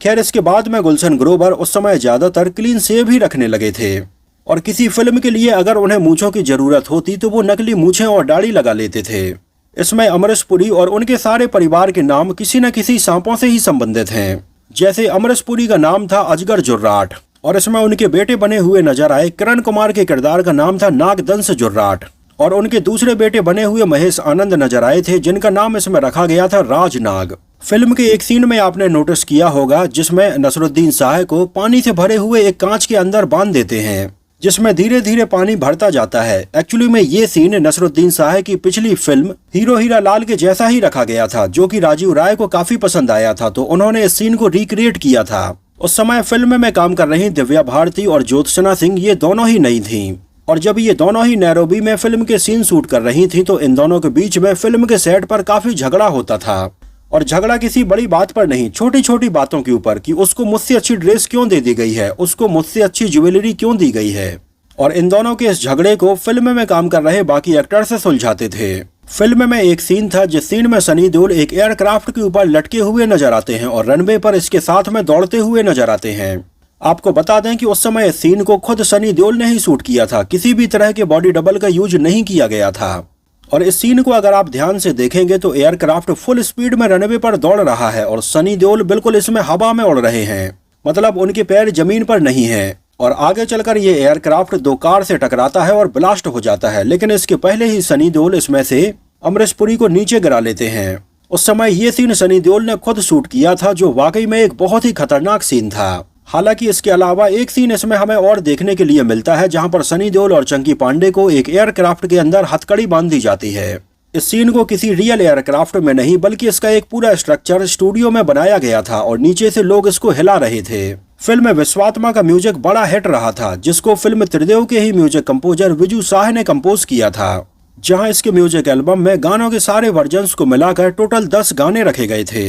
खैर इसके बाद में गुलशन ग्रोवर उस समय ज्यादातर क्लीन शेव ही रखने लगे थे और किसी फिल्म के लिए अगर उन्हें मूंछों की जरूरत होती तो वो नकली मूंछें और दाढ़ी लगा लेते थे। इसमें अमरीश पुरी और उनके सारे परिवार के नाम किसी न किसी सांपों से ही संबंधित हैं। जैसे अमरीश पुरी का नाम था अजगर जुर्राट और इसमें उनके बेटे बने हुए नजर आए। किरण कुमार के किरदार का नाम था नागदंश जुर्राट और उनके दूसरे बेटे बने हुए महेश आनंद नजर आए थे जिनका नाम इसमें रखा गया था राजनाग। फिल्म के एक सीन में आपने नोटिस किया होगा जिसमें नसरुद्दीन शाह को पानी से भरे हुए एक कांच के अंदर बांध देते हैं जिसमें धीरे धीरे पानी भरता जाता है। एक्चुअली में ये सीन नसरुद्दीन शाह की पिछली फिल्म हीरो हीरा लाल के जैसा ही रखा गया था जो कि राजीव राय को काफी पसंद आया था, तो उन्होंने इस सीन को रिक्रिएट किया था। उस समय फिल्म में काम कर रही दिव्या भारती और ज्योत्सना सिंह ये दोनों ही नई थीं और जब ये दोनों ही नैरोबी में फिल्म के सीन शूट कर रही थी तो इन दोनों के बीच में फिल्म के सेट पर काफी झगड़ा होता था। और झगड़ा किसी बड़ी बात पर नहीं, छोटी छोटी बातों के ऊपर कि उसको मुझसे अच्छी ड्रेस क्यों दे दी गई है, उसको मुझसे अच्छी ज्वेलरी क्यों दी गई है। और इन दोनों के इस झगड़े को फिल्म में काम कर रहे बाकी एक्टर से सुलझाते थे। फिल्म में एक सीन था जिस सीन में सनी देओल एक एयरक्राफ्ट के ऊपर लटके हुए नजर आते हैं और रनवे पर इसके साथ में दौड़ते हुए नजर आते हैं। आपको बता दें कि उस समय इस सीन को खुद सनी देओल ने ही शूट किया था, किसी भी तरह के बॉडी डबल का यूज नहीं किया गया था। और इस सीन को अगर आप ध्यान से देखेंगे तो एयरक्राफ्ट फुल स्पीड में रनवे पर दौड़ रहा है और सनी देओल बिल्कुल इसमें हवा में उड़ रहे हैं, मतलब उनके पैर जमीन पर नहीं है। और आगे चलकर ये एयरक्राफ्ट 2 कार से टकराता है और ब्लास्ट हो जाता है, लेकिन इसके पहले ही सनी देओल इसमें से अमरीश पुरी को नीचे गिरा लेते हैं। उस समय ये सीन सनी देओल ने खुद शूट किया था जो वाकई में एक बहुत ही खतरनाक सीन था। हालांकि इसके अलावा एक सीन इसमें हमें और देखने के लिए मिलता है जहां पर सनी देओल और चंकी पांडे को एक एयरक्राफ्ट के अंदर हथकड़ी बांध दी जाती है। इस सीन को किसी रियल एयरक्राफ्ट में नहीं बल्कि इसका एक पूरा स्ट्रक्चर स्टूडियो में बनाया गया था और नीचे से लोग इसको हिला रहे थे। फिल्म विश्वात्मा का म्यूजिक बड़ा हिट रहा था जिसको फिल्म त्रिदेव के ही म्यूजिक कंपोजर विजू शाह ने कंपोज किया था, जहां इसके म्यूजिक एल्बम में गानों के सारे वर्जन्स को मिलाकर टोटल 10 गाने रखे गए थे।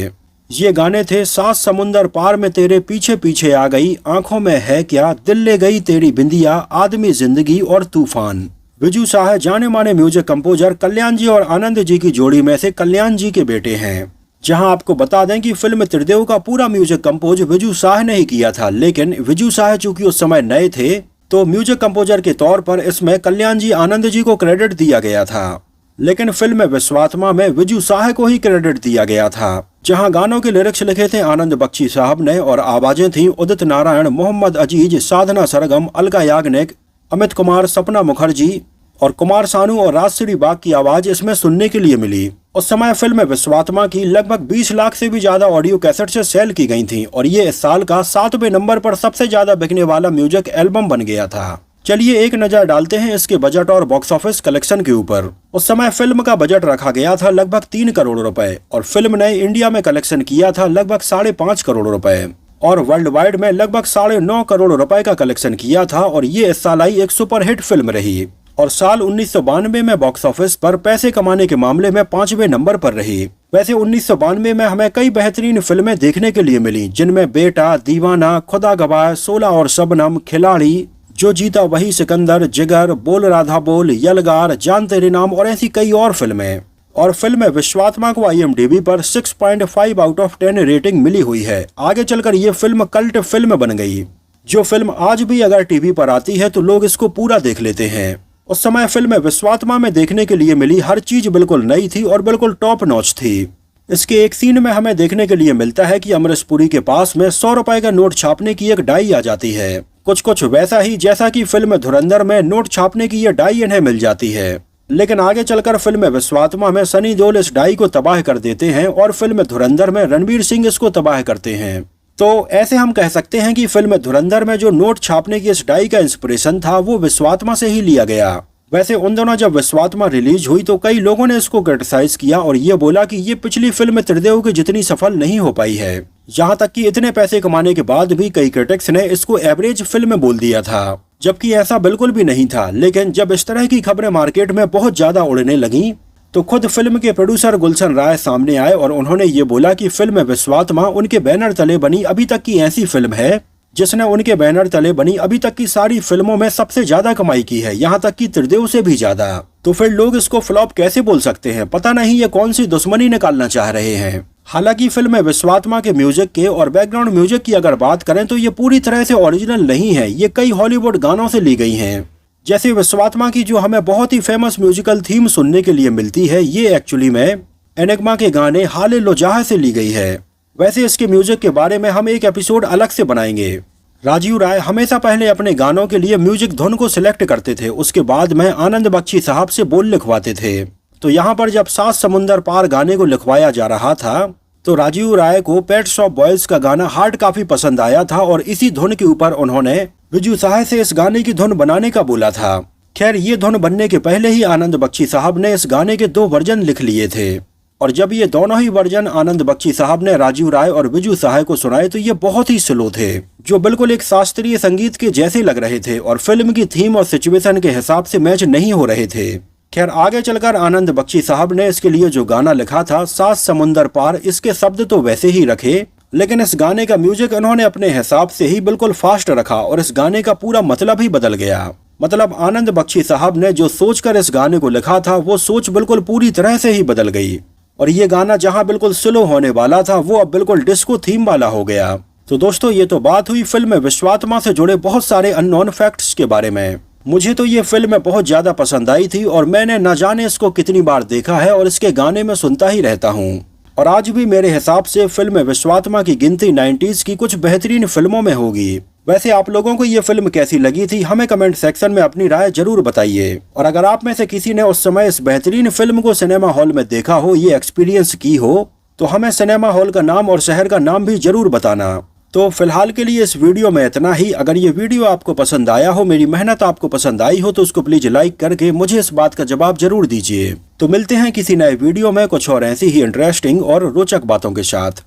ये गाने थे 7 समुंदर पार में तेरे पीछे पीछे आ गई, आंखों में है क्या, दिल ले गई तेरी बिंदिया, आदमी जिंदगी और तूफान। विजू शाह जाने माने म्यूजिक कंपोजर कल्याण जी और आनंद जी की जोड़ी में से कल्याण जी के बेटे हैं। जहां आपको बता दें कि फिल्म त्रिदेव का पूरा म्यूजिक कंपोज विजू शाह ने ही किया था, लेकिन विजू शाह चूंकि उस समय नए थे तो म्यूजिक कंपोजर के तौर पर इसमें कल्याण जी आनंद जी को क्रेडिट दिया गया था। लेकिन फिल्म विश्वात्मा में विजू शाह को ही क्रेडिट दिया गया था, जहां गानों के लिरिक्स लिखे थे आनंद बख्शी साहब ने और आवाजें थी उदित नारायण, मोहम्मद अजीज, साधना सरगम, अलका याग्निक, अमित कुमार, सपना मुखर्जी और कुमार सानू और राजश्री बाग की आवाज इसमें सुनने के लिए मिली। उस समय फिल्म विश्वात्मा की लगभग 20 लाख से भी ज्यादा ऑडियो कैसेट से सेल की गई थी और ये इस साल का 7वें नंबर पर सबसे ज्यादा बिकने वाला म्यूजिक एल्बम बन गया था। चलिए एक नजर डालते हैं इसके बजट और बॉक्स ऑफिस कलेक्शन के ऊपर। उस समय फिल्म का बजट रखा गया था लगभग 3 करोड़ रुपए और फिल्म ने इंडिया में कलेक्शन किया था लगभग 5.5 करोड़ रुपए और वर्ल्ड वाइड में लगभग 9.5 करोड़ रुपए का कलेक्शन किया था और ये इस साल आई एक सुपर हिट फिल्म रही और साल 1992 में बॉक्स ऑफिस पर पैसे कमाने के मामले में 5वें नंबर पर रही। वैसे 1992 में हमें कई बेहतरीन फिल्में देखने के लिए मिली, जिनमें बेटा, दीवाना, खुदा गवाह, 16 और शबनम, खिलाड़ी, जो जीता वही सिकंदर, जिगर, बोल राधा बोल, यलगार, जान तेरे नाम और ऐसी कई और फिल्में। और फिल्म विश्वात्मा को IMDb पर 6.5 आउट ऑफ 10 रेटिंग मिली हुई है। आगे चलकर ये फिल्म कल्ट फिल्म बन गई, जो फिल्म आज भी अगर टीवी पर आती है तो लोग इसको पूरा देख लेते हैं। उस समय फिल्म विश्वात्मा में देखने के लिए मिली हर चीज बिल्कुल नई थी और बिल्कुल टॉप नॉच थी। इसके एक सीन में हमें देखने के लिए मिलता है कि अमरीश पुरी के पास में 100 रुपए का नोट छापने की एक डाई आ जाती है, कुछ वैसा ही जैसा कि फिल्म धुरंधर में नोट छापने की ये डाई इन्हें मिल जाती है। लेकिन आगे चलकर फिल्म विश्वात्मा में सनी देओल इस डाई को तबाह कर देते हैं और फिल्म धुरंधर में रणवीर सिंह इसको तबाह करते हैं। तो ऐसे हम कह सकते हैं कि फिल्म धुरंधर में जो नोट छापने की इस डाई का इंस्पिरेशन था वो विश्वात्मा से ही लिया गया। वैसे उन दोनों जब विश्वात्मा रिलीज हुई तो कई लोगों ने इसको क्रिटिसाइज किया और ये बोला कि ये पिछली फिल्म त्रिदेव की जितनी सफल नहीं हो पाई है। यहाँ तक कि इतने पैसे कमाने के बाद भी कई क्रिटिक्स ने इसको एवरेज फिल्म बोल दिया था, जबकि ऐसा बिल्कुल भी नहीं था। लेकिन जब इस तरह की खबरें मार्केट में बहुत ज्यादा उड़ने लगी तो खुद फिल्म के प्रोड्यूसर गुलशन राय सामने आए और उन्होंने ये बोला कि फिल्म विश्वात्मा उनके बैनर तले बनी अभी तक की ऐसी फिल्म है जिसने उनके बैनर तले बनी अभी तक की सारी फिल्मों में सबसे ज्यादा कमाई की है, यहाँ तक कि त्रिदेव से भी ज्यादा। तो फिर लोग इसको फ्लॉप कैसे बोल सकते हैं? पता नहीं ये कौन सी दुश्मनी निकालना चाह रहे हैं। हालांकि फिल्म विश्वात्मा के म्यूजिक के और बैकग्राउंड म्यूजिक की अगर बात करें तो ये पूरी तरह से ओरिजिनल नहीं है, ये कई हॉलीवुड गानों से ली गई हैं। जैसे विश्वात्मा की जो हमें बहुत ही फेमस म्यूजिकल थीम सुनने के लिए मिलती है, ये एक्चुअली में एनिग्मा के गाने हाले लोजाहा से ली गई है। वैसे इसके म्यूजिक के बारे में हम एक एपिसोड अलग से बनाएंगे। राजीव राय हमेशा पहले अपने गानों के लिए म्यूजिक धुन को सिलेक्ट करते थे, उसके बाद में आनंद बख्शी साहब से बोल लिखवाते थे। तो यहाँ पर जब 7 समुंदर पार गाने को लिखवाया जा रहा था तो राजीव राय को पेट शॉप बॉयज का गाना हार्ट काफी पसंद आया था और इसी धुन के ऊपर उन्होंने विजू साहे से इस गाने की धुन बनाने का बोला था। खैर ये धुन बनने के पहले ही आनंद बख्शी साहब ने इस गाने के 2 वर्जन लिख लिए थे और जब ये दोनों ही वर्जन आनंद बख्शी साहब ने राजीव राय और विजू साहे को सुनाए तो ये बहुत ही स्लो थे, जो बिल्कुल एक शास्त्रीय संगीत के जैसे लग रहे थे और फिल्म की थीम और सिचुएशन के हिसाब से मैच नहीं हो रहे थे। खैर आगे चलकर आनंद बख्शी साहब ने इसके लिए जो गाना लिखा था 7 समुंदर पार, इसके शब्द तो वैसे ही रखे, लेकिन इस गाने का म्यूजिक इन्होंने अपने हिसाब से ही बिल्कुल फास्ट रखा और इस गाने का पूरा मतलब ही बदल गया। मतलब आनंद बख्शी साहब ने जो सोचकर इस गाने को लिखा था वो सोच बिल्कुल पूरी तरह से ही बदल गई और ये गाना जहां बिल्कुल स्लो होने वाला था वो अब बिल्कुल डिस्को थीम वाला हो गया। तो दोस्तों ये तो बात हुई फिल्म विश्वात्मा से जुड़े बहुत सारे अननोन फैक्ट्स के बारे में। मुझे तो ये फिल्म बहुत ज्यादा पसंद आई थी और मैंने न जाने इसको कितनी बार देखा है और इसके गाने में सुनता ही रहता हूँ और आज भी मेरे हिसाब से फिल्म विश्वात्मा की गिनती 90s की कुछ बेहतरीन फिल्मों में होगी। वैसे आप लोगों को ये फिल्म कैसी लगी थी हमें कमेंट सेक्शन में अपनी राय जरूर बताइए और अगर आप में से किसी ने उस समय इस बेहतरीन फिल्म को सिनेमा हॉल में देखा हो, ये एक्सपीरियंस की हो, तो हमें सिनेमा हॉल का नाम और शहर का नाम भी जरूर बताना। तो फिलहाल के लिए इस वीडियो में इतना ही। अगर ये वीडियो आपको पसंद आया हो, मेरी मेहनत आपको पसंद आई हो तो उसको प्लीज लाइक करके मुझे इस बात का जवाब जरूर दीजिए। तो मिलते हैं किसी नए वीडियो में कुछ और ऐसी ही इंटरेस्टिंग और रोचक बातों के साथ।